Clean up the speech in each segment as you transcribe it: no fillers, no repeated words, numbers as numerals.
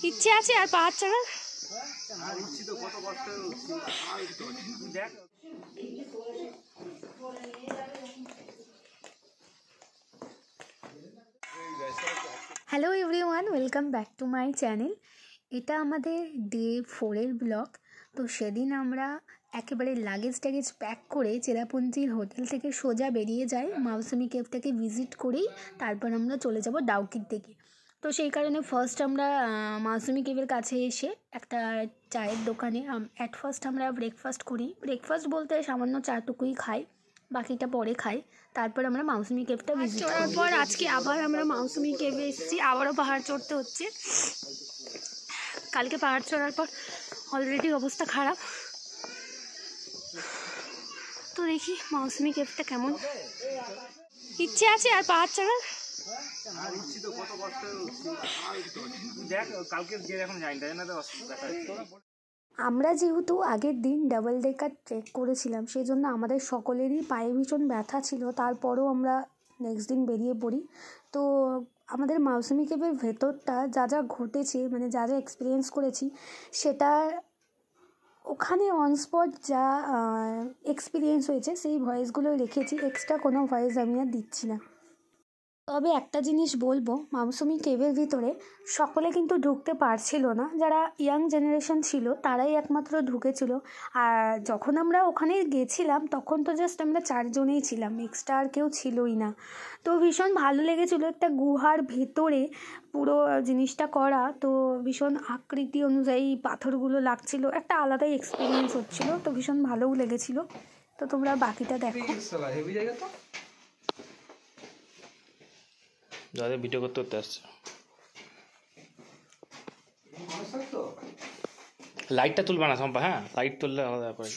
ইচ্ছে আছে আর পাহাড় চড়ার। Hello everyone, welcome back to my channel. এটা আমাদের ডে 4 ব্লগ। তো সেদিন আমরা একেবারে লাগেজ ট্যাগেজ প্যাক করে চেরাপুঞ্জির হোটেল থেকে সোজা বেরিয়ে যাই, মাউসুমি কেভটাকে ভিজিট করেই তারপর আমরা চলে যাব ডাউকির দিকে। তো সেই কারণে ফার্স্ট আমরা মাউসুমি কেভের কাছে এসে একটা চায়ের দোকানে অ্যাট ফার্স্ট আমরা ব্রেকফাস্ট করি। ব্রেকফাস্ট বলতে সামান্য চাটুকুই খাই, বাকিটা পরে খাই। তারপর আমরা মাউসুমি কেভটা ভিজিট করার পর আজকে আবার আমরা মাউসুমি কেভে এসেছি। আবারও পাহাড় চড়তে হচ্ছে। কালকে পাহাড় চড়ার পর অলরেডি অবস্থা খারাপ। তো দেখি মাউসুমি কেভটা কেমন। ইচ্ছে আছে আর পাহাড় চড়ার। আমরা যেহেতু আগের দিন ডাবল ডেকার ট্রেক করেছিলাম, সেই জন্য আমাদের সকলেরই পায়ে ভীষণ ব্যথা ছিল। তারপরেও আমরা নেক্সট দিন বেরিয়ে পড়ি। তো আমাদের মাউসুমি কেভের ভেতরটা যা যা ঘটেছে, মানে যা যা এক্সপিরিয়েন্স করেছি, সেটা ওখানে অন স্পট যা এক্সপিরিয়েন্স হয়েছে সেই ভয়েসগুলো রেখেছি। এক্সট্রা কোনো ভয়েস আমি আর দিচ্ছি না। তবে একটা জিনিস বলবো, মাউসুমি কেভের ভিতরে সকলে কিন্তু ঢুকতে পারছিল না। যারা ইয়াং জেনারেশন ছিল তারাই একমাত্র ঢুকেছিল। আর যখন আমরা ওখানে গেছিলাম তখন তো জাস্ট আমরা 4 জনেই ছিলাম, এক্সট্রা আর কেউ ছিলই না। তো ভীষণ ভালো লেগেছিলো, একটা গুহার ভেতরে পুরো জিনিসটা করা। তো ভীষণ আকৃতি অনুযায়ী পাথরগুলো লাগছিল, একটা আলাদাই এক্সপিরিয়েন্স হচ্ছিল। তো ভীষণ ভালোও লেগেছিলো। তো তোমরা বাকিটা দেখো। যাদের ভিডিও করতে করতে আসছে, লাইটটা তুলবা না সম্পা? হ্যাঁ, লাইট তুললে আলাদা ব্যাপার।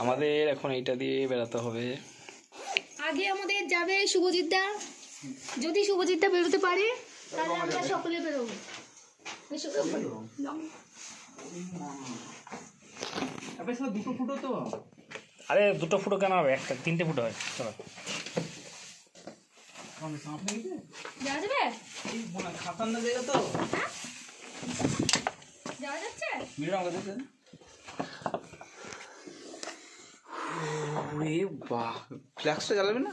আমাদের এখন এইটা দিয়ে বেড়াতে হবে। আগে আমাদের যাবে শুভজিৎদা। যদি শুভজিৎদা বেরোতে পারে তাহলে আমরা সকলে বেরোবো। দুটো ফুটো তো, আরে দুটো ফুটো কেন হবে? একটা 3টে ফুটো হয়। চলো যাওয়া যাবে? খাতার না জায়গা তো যাওয়া যাচ্ছে? ফ্ল্যাক্সটা জ্বালাবে না?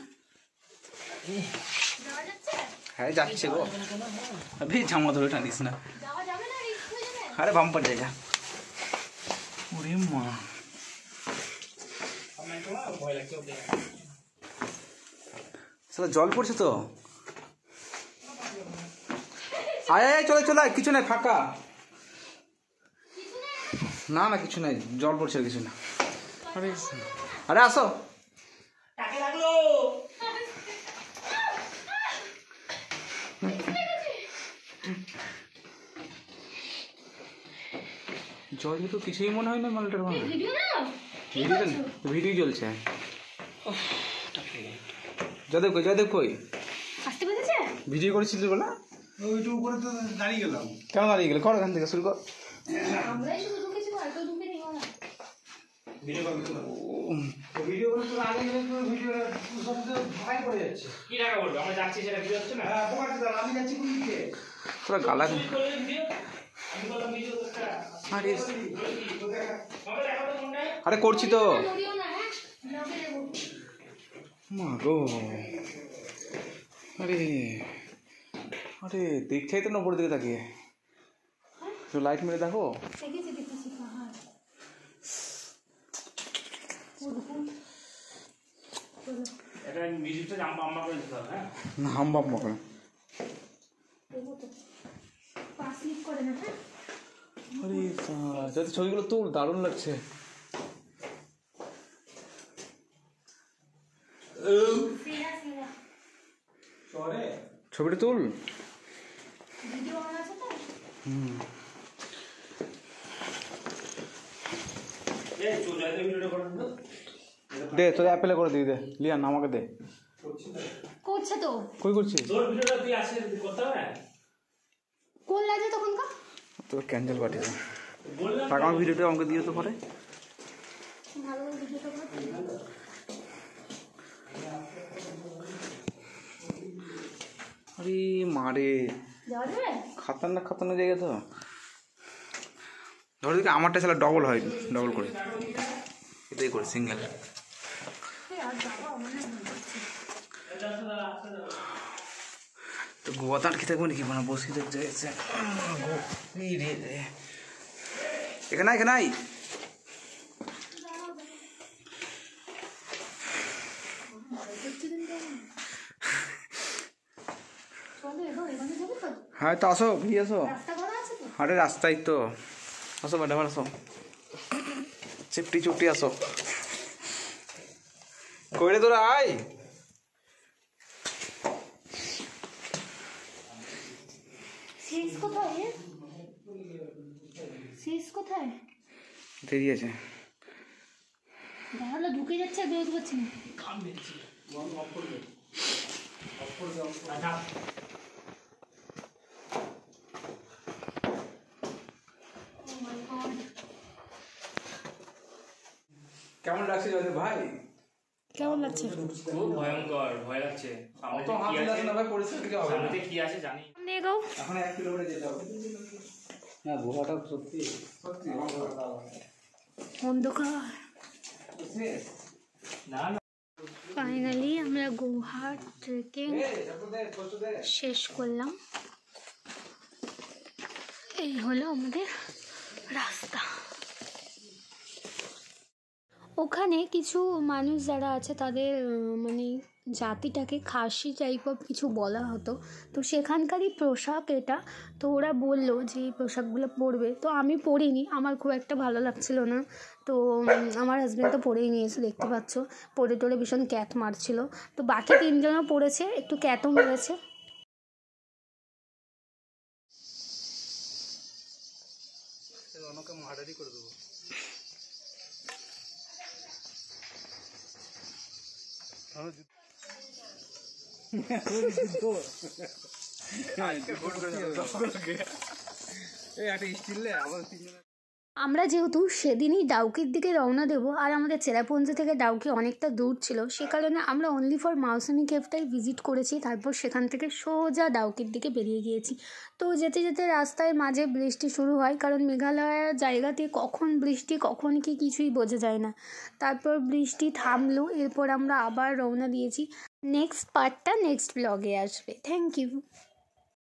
হ্যাঁ যাচ্ছে গো। জামা ধরে টানিস না। আরে বাম্পার জায়গা। ওরে মা, জল পড়ছে তো। আয় চলে চলে, কিছু নাই, ফাঁকা। না না কিছু নাই, জল পড়ছে, কিছু না। আরে আসো। জলে তো কিছুই মনে হয় না মালটার মনে। ভিডিও চলছে। জয়দেব কই? জয়দেব কই? ভিডিও করেছিলি বলে ওইটু উপরে তো দাঁড়িয়ে গেলাম। কেন দাঁড়িয়ে গেলে? কর, এখান থেকে শুরু কর। আরে করছি তো মা গো। আরে আরে দেখছাই তো না উপরের দিকে তাকিয়ে। লাইট মেরে দেখো। যাতে ছবিগুলো তোর দারুণ লাগছে। ছবিটা তুল। দে তোর অ্যাপেলে করে দিয়ে দে। লিয়ান আমাকে দে। করছে তো। কই করছিস? তোর ভিডিওটা তুই আসে করতে হবে কোন লাগে তখন কা তো ক্যান্সেল পাঠিয়ে টাকা আমার ভিডিওটা আমাকে দিও তো পরে। ভালো ভিডিওটা করে আরে মারে যাওয়া যাবে। খাতারনাক জায়গা তো। ধরো দিকে আমারটা ছিল ডবল হয়, ডবল করে এটাই করে সিঙ্গেল। তো গোয়াতে আটকে থাকবো নাকি মানে বসে দেখতে এখানে এখানে হ্যাঁ তো আসো বেরিয়ে আসো। আরে রাস্তায় তো আসো ম্যাডাম, আসো চিপটি চুপটি আসো। কইরে তোরা আয়। দেরি আছে, ঢুকে যাচ্ছে, বেরোতে পারছি না। কেমন লাগছে ভাই? কেমন লাগছে? খুব ভয়ঙ্কর, ভয় লাগছে। সামনে কি আছে জানি। এখন 1 কিলোমিটার যেতে হবে। না গুহাটা সত্যি সত্যি অন্ধকার। না না ফাইনালি আমরা গুহার ট্রেকিং শেষ করলাম। এই হলো আমাদের রাস্তা। ওখানে কিছু মানুষ যারা আছে তাদের মানে জাতিটাকে খাসি টাইপ অফ কিছু বলা হতো, তো সেখানকারই পোশাক এটা। তো ওরা বললো যে এই পোশাকগুলো পরবে, তো আমি পরিনি, আমার খুব একটা ভালো লাগছিল না। তো আমার হাজব্যান্ড তো পরেই নিয়েছে, দেখতে পাচ্ছ পরে টোরে ভীষণ ক্যাট মারছিল। তো বাকি 3 জনও পড়েছে, একটু ক্যাটও মেরেছে। মার্ডারই করে দেবো। আমরা যেহেতু সেদিনই ডাউকির দিকে রওনা দেবো, আর আমাদের চেরাপুঞ্জি থেকে ডাউকি অনেকটা দূর ছিল, সে কারণে আমরা অনলি ফর মাউসুমি কেভটাই ভিজিট করেছি। তারপর সেখান থেকে সোজা ডাউকির দিকে বেরিয়ে গিয়েছি। তো যেতে যেতে রাস্তায় মাঝে বৃষ্টি শুরু হয়, কারণ মেঘালয় জায়গাতে কখন বৃষ্টি কখন কি কিছুই বোঝা যায় না। তারপর বৃষ্টি থামলো, এরপর আমরা আবার রওনা দিয়েছি। নেক্সট পার্টটা নেক্সট ব্লগে আসবে। Thank you.